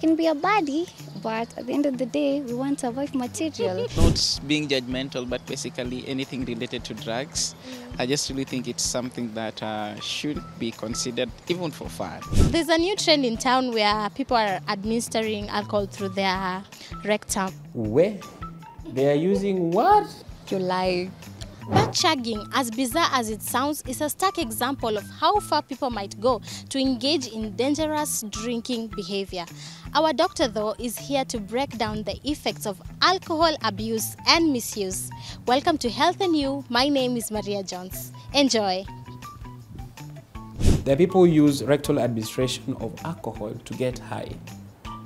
can be a baddie, but at the end of the day, we want a wife material. Not being judgmental, but basically anything related to drugs. I just really think it's something that should be considered even for fun. There's a new trend in town where people are administering alcohol through their rectum. Where? They are using what? You lie. But chugging, as bizarre as it sounds, is a stark example of how far people might go to engage in dangerous drinking behavior. Our doctor, though, is here to break down the effects of alcohol abuse and misuse. Welcome to Health and You. My name is Maria Jones. Enjoy. There are people who use rectal administration of alcohol to get high.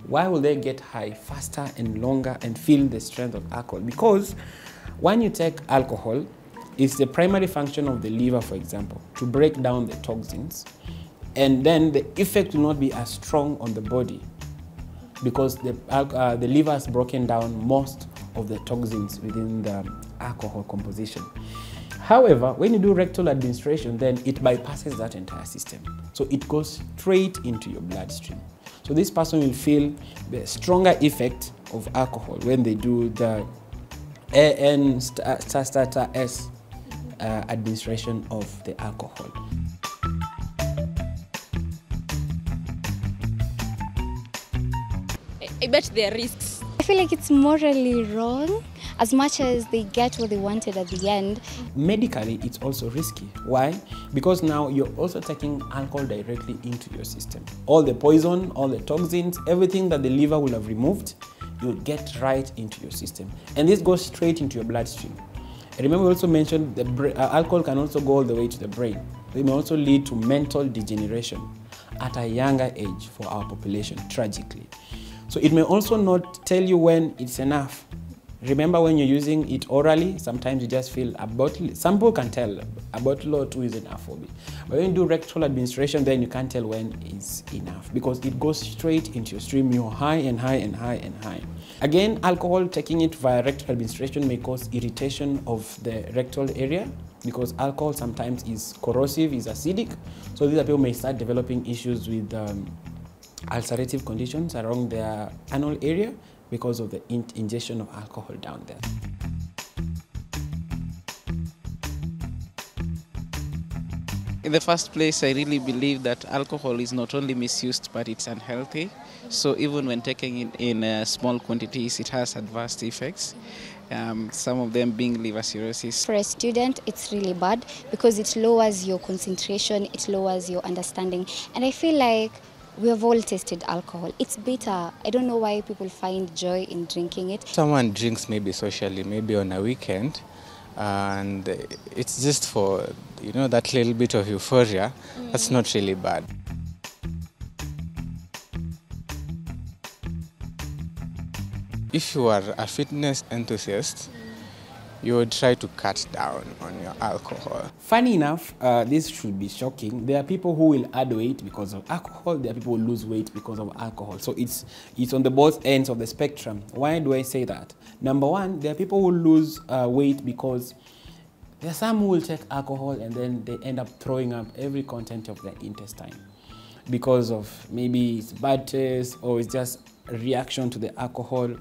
Why will they get high faster and longer and feel the strength of alcohol? Because when you take alcohol, it's the primary function of the liver, for example, to break down the toxins. And then the effect will not be as strong on the body because the liver has broken down most of the toxins within the alcohol composition. However, when you do rectal administration, then it bypasses that entire system. So it goes straight into your bloodstream. So this person will feel the stronger effect of alcohol when they do the AN**S administration of the alcohol. I bet there are risks. I feel like it's morally wrong as much as they get what they wanted at the end. Medically, it's also risky. Why? Because now you're also taking alcohol directly into your system. All the poison, all the toxins, everything that the liver will have removed, you get right into your system. And this goes straight into your bloodstream. Remember, we also mentioned the alcohol can also go all the way to the brain. It may also lead to mental degeneration at a younger age for our population, tragically. So it may also not tell you when it's enough. Remember, when you're using it orally, sometimes you just feel a bottle. Some people can tell a bottle or two is enough for me. But when you do rectal administration, then you can't tell when it's enough because it goes straight into your stream. You're high and high and high and high. Again, alcohol, taking it via rectal administration may cause irritation of the rectal area because alcohol sometimes is corrosive, is acidic. So these people may start developing issues with ulcerative conditions around their anal area because of the ingestion of alcohol down there. In the first place, I really believe that alcohol is not only misused, but it's unhealthy. So even when taking it in small quantities, it has adverse effects. Some of them being liver cirrhosis. For a student, it's really bad because it lowers your concentration, it lowers your understanding. And I feel like we have all tasted alcohol. It's bitter. I don't know why people find joy in drinking it. Someone drinks maybe socially, maybe on a weekend, and it's just for, you know, that little bit of euphoria. That's not really bad. If you are a fitness enthusiast, you would try to cut down on your alcohol. Funny enough, this should be shocking. There are people who will add weight because of alcohol. There are people who lose weight because of alcohol. So it's on the both ends of the spectrum. Why do I say that? Number one, there are people who lose weight because there are some who will take alcohol and then they end up throwing up every content of their intestine because of maybe it's bad taste or it's just a reaction to the alcohol.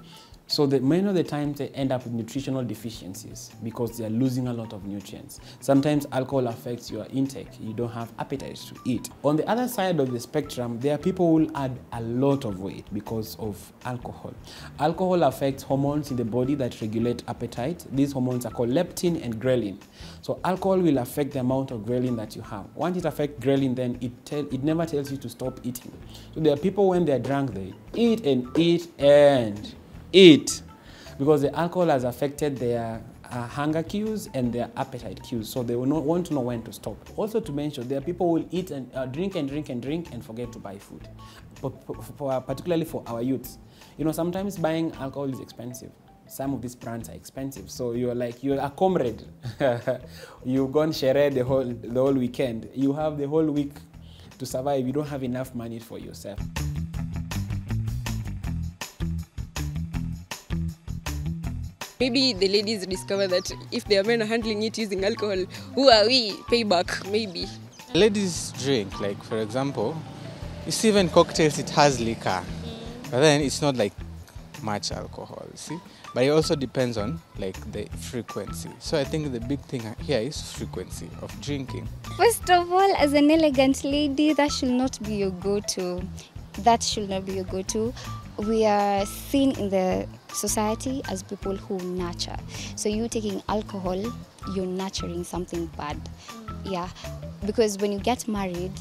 So many of the times they end up with nutritional deficiencies because they are losing a lot of nutrients. Sometimes alcohol affects your intake. You don't have appetite to eat. On the other side of the spectrum, there are people who will add a lot of weight because of alcohol. Alcohol affects hormones in the body that regulate appetite. These hormones are called leptin and ghrelin. So alcohol will affect the amount of ghrelin that you have. Once it affects ghrelin, then it never tells you to stop eating. So there are people when they're drunk, they eat and eat and eat because the alcohol has affected their hunger cues and their appetite cues, so they will not want to know when to stop. Also to mention, there are people who will eat and drink and drink and drink and forget to buy food, particularly for our youths. You know, sometimes buying alcohol is expensive. Some of these brands are expensive, so you're a comrade. You've gone shere the whole weekend. You have the whole week to survive. You don't have enough money for yourself. Maybe the ladies discover that if their men are handling it using alcohol, who are we? Payback, maybe. Ladies drink, like for example, you see even cocktails, it has liquor. But then it's not like much alcohol, see? But it also depends on like the frequency. So I think the big thing here is frequency of drinking. First of all, as an elegant lady, that should not be your go-to. That should not be your go-to. We are seen in the society as people who nurture. So you taking alcohol, you're nurturing something bad. Yeah, because when you get married,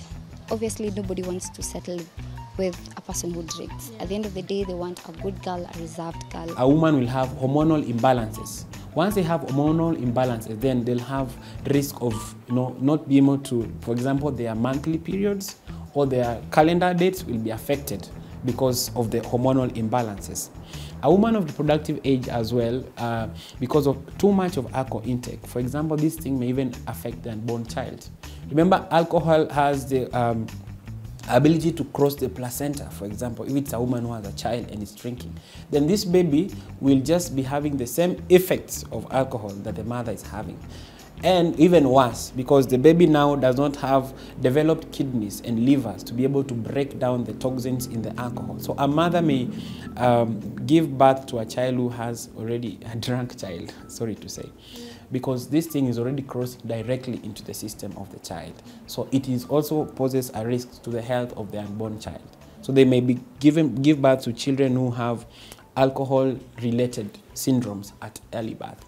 obviously nobody wants to settle with a person who drinks. At the end of the day, they want a good girl, a reserved girl. A woman will have hormonal imbalances. Once they have hormonal imbalances, then they'll have risk of not being able to, for example, their monthly periods or their calendar dates will be affected because of the hormonal imbalances. A woman of reproductive age as well, because of too much of alcohol intake. For example, this thing may even affect the unborn child. Remember, alcohol has the ability to cross the placenta. For example, if it's a woman who has a child and is drinking, then this baby will just be having the same effects of alcohol that the mother is having. And even worse, because the baby now does not have developed kidneys and livers to be able to break down the toxins in the alcohol. So a mother may give birth to a child who has already a drunk child, sorry to say, because this thing is already crossing directly into the system of the child. So it is also poses a risk to the health of the unborn child. So they may be give birth to children who have alcohol-related syndromes at early birth.